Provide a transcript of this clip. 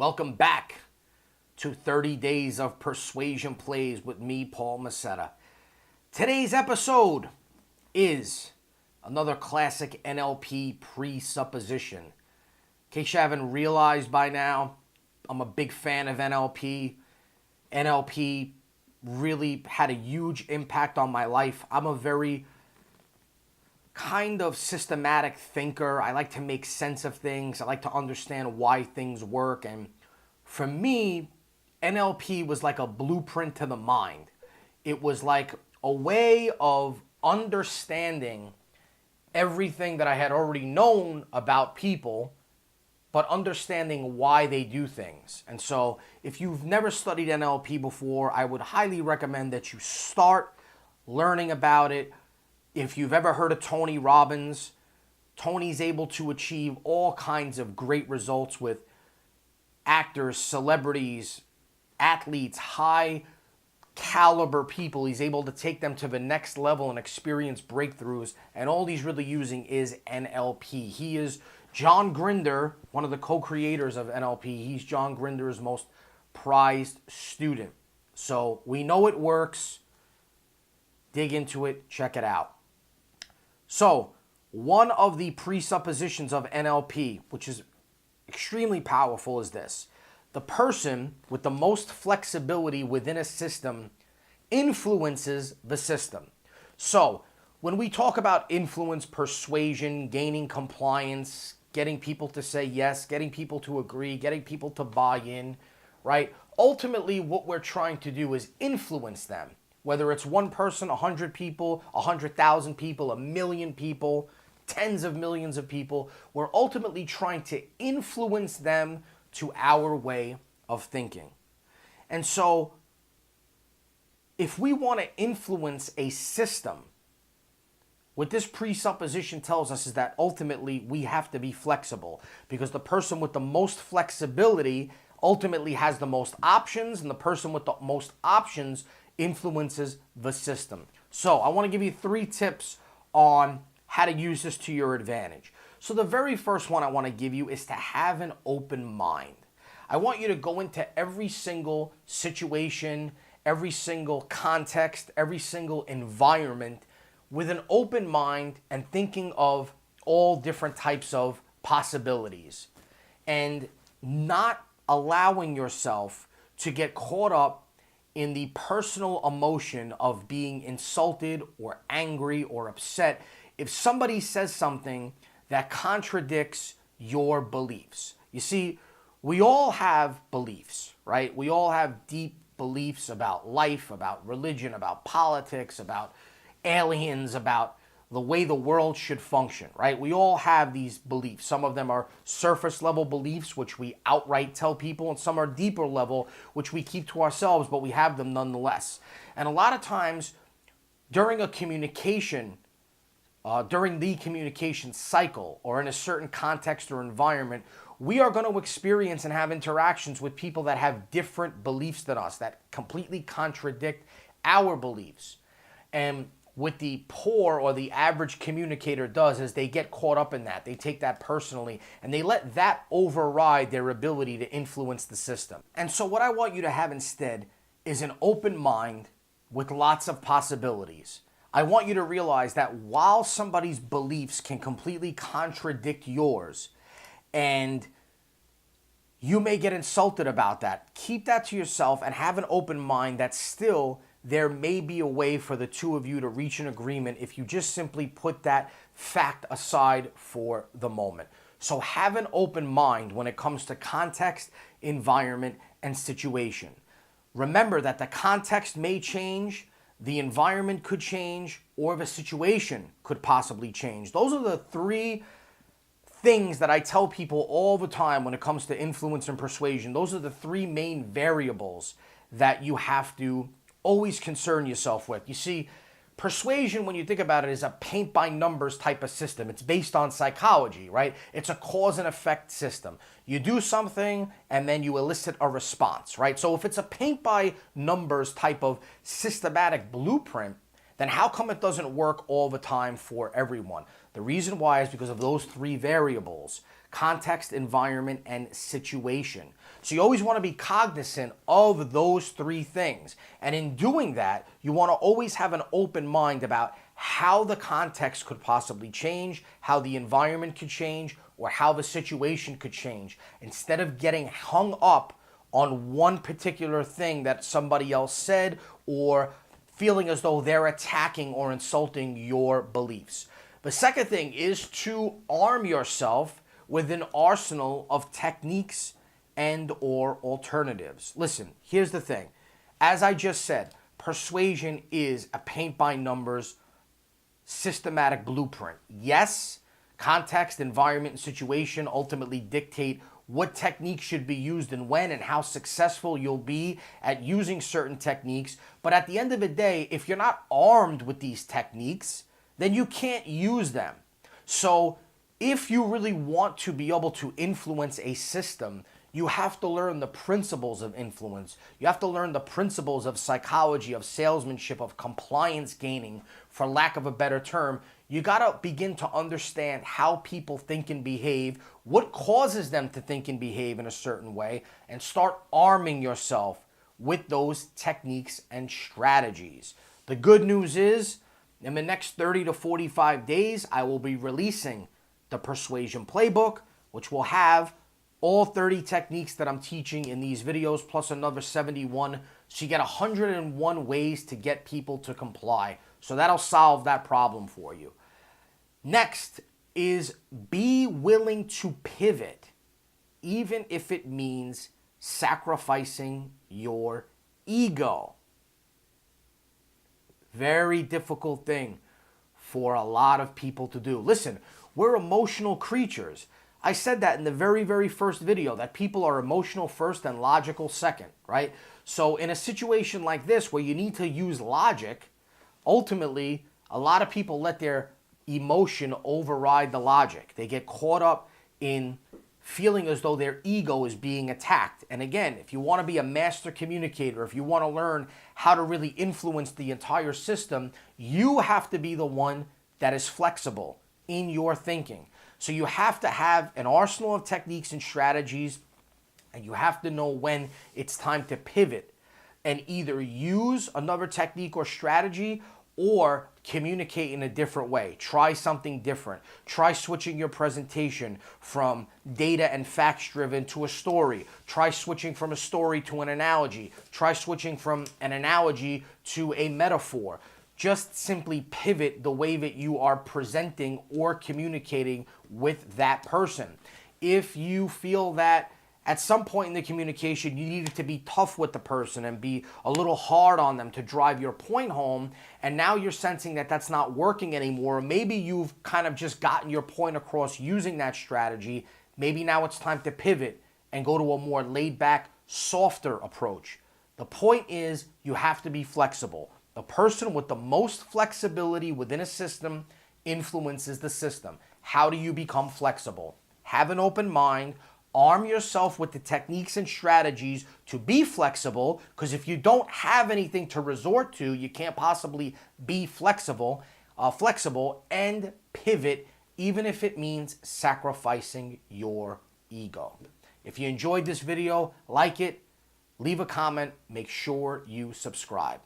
Welcome back to 30 Days of Persuasion Plays with me, Paul Macetta. Today's episode is another classic NLP presupposition. In case you haven't realized by now, I'm a big fan of NLP. NLP really had a huge impact on my life. I'm a very kind of systematic thinker. I like to make sense of things. I like to understand why things work. And for me, NLP was like a blueprint to the mind. It was like a way of understanding everything that I had already known about people, but understanding why they do things. And so if you've never studied NLP before, I would highly recommend that you start learning about it. If you've ever heard of Tony Robbins, Tony's able to achieve all kinds of great results with actors, celebrities, athletes, high caliber people. He's able to take them to the next level and experience breakthroughs. And all he's really using is NLP. He is John Grinder, one of the co-creators of NLP. He's John Grinder's most prized student. So we know it works. Dig into it. Check it out. So one of the presuppositions of NLP, which is extremely powerful, is this. The person with the most flexibility within a system influences the system. So when we talk about influence, persuasion, gaining compliance, getting people to say yes, getting people to agree, getting people to buy in, right? Ultimately, what we're trying to do is influence them. Whether it's one person, 100 people, 100,000 people, 1,000,000 people, tens of millions of people, we're ultimately trying to influence them to our way of thinking. And so if we want to influence a system, what this presupposition tells us is that ultimately we have to be flexible, because the person with the most flexibility ultimately has the most options, and the person with the most options influences the system. So I want to give you 3 tips on how to use this to your advantage. So the very first one I want to give you is to have an open mind. I want you to go into every single situation, every single context, every single environment with an open mind and thinking of all different types of possibilities, and not allowing yourself to get caught up in the personal emotion of being insulted or angry or upset if somebody says something that contradicts your beliefs. You see, we all have beliefs, right? We all have deep beliefs about life, about religion, about politics, about aliens, about the way the world should function, right? We all have these beliefs. Some of them are surface level beliefs, which we outright tell people, and some are deeper level, which we keep to ourselves, but we have them nonetheless. And a lot of times during a communication, during the communication cycle, or in a certain context or environment, we are going to experience and have interactions with people that have different beliefs than us, that completely contradict our beliefs. And what the poor or the average communicator does is they get caught up in that. They take that personally, and they let that override their ability to influence the system. And so what I want you to have instead is an open mind with lots of possibilities. I want you to realize that while somebody's beliefs can completely contradict yours, and you may get insulted about that, keep that to yourself and have an open mind that still there may be a way for the two of you to reach an agreement if you just simply put that fact aside for the moment. So have an open mind when it comes to context, environment, and situation. Remember that the context may change, the environment could change, or the situation could possibly change. Those are the 3 things that I tell people all the time when it comes to influence and persuasion. Those are the 3 main variables that you have to always concern yourself with. You see, persuasion, when you think about it, is a paint by numbers type of system. It's based on psychology, right? It's a cause and effect system. You do something and then you elicit a response, right? So if it's a paint by numbers type of systematic blueprint, then how come it doesn't work all the time for everyone? The reason why is because of those three variables: context, environment, and situation. So you always want to be cognizant of those three things. And in doing that, you want to always have an open mind about how the context could possibly change, how the environment could change, or how the situation could change, instead of getting hung up on one particular thing that somebody else said, or feeling as though they're attacking or insulting your beliefs. The second thing is to arm yourself with an arsenal of techniques and or alternatives. Listen, here's the thing. As I just said, persuasion is a paint by numbers systematic blueprint. Yes, context, environment, and situation ultimately dictate what techniques should be used and when, and how successful you'll be at using certain techniques. But at the end of the day, if you're not armed with these techniques, then you can't use them. So if you really want to be able to influence a system, you have to learn the principles of influence. You have to learn the principles of psychology, of salesmanship, of compliance gaining, for lack of a better term. You got to begin to understand how people think and behave, what causes them to think and behave in a certain way, and start arming yourself with those techniques and strategies. The good news is, in the next 30 to 45 days, I will be releasing the Persuasion Playbook, which will have all 30 techniques that I'm teaching in these videos, plus another 71. So you get 101 ways to get people to comply. So that'll solve that problem for you. Next is be willing to pivot, even if it means sacrificing your ego. Very difficult thing for a lot of people to do. Listen, we're emotional creatures. I said that in the very, very first video, that people are emotional first and logical second, right? So in a situation like this where you need to use logic, ultimately, a lot of people let their emotion override the logic. They get caught up in feeling as though their ego is being attacked. And again, if you want to be a master communicator, if you want to learn how to really influence the entire system, you have to be the one that is flexible in your thinking. So you have to have an arsenal of techniques and strategies, and you have to know when it's time to pivot and either use another technique or strategy or communicate in a different way. Try something different. Try switching your presentation from data and facts driven to a story. Try switching from a story to an analogy. Try switching from an analogy to a metaphor. Just simply pivot the way that you are presenting or communicating with that person. If you feel that at some point in the communication you needed to be tough with the person and be a little hard on them to drive your point home, and now you're sensing that that's not working anymore, maybe you've kind of just gotten your point across using that strategy, maybe now it's time to pivot and go to a more laid back, softer approach. The point is, you have to be flexible. The person with the most flexibility within a system influences the system. How do you become flexible? Have an open mind. Arm yourself with the techniques and strategies to be flexible, because if you don't have anything to resort to, you can't possibly be flexible, and pivot, even if it means sacrificing your ego. If you enjoyed this video, like it, leave a comment, make sure you subscribe.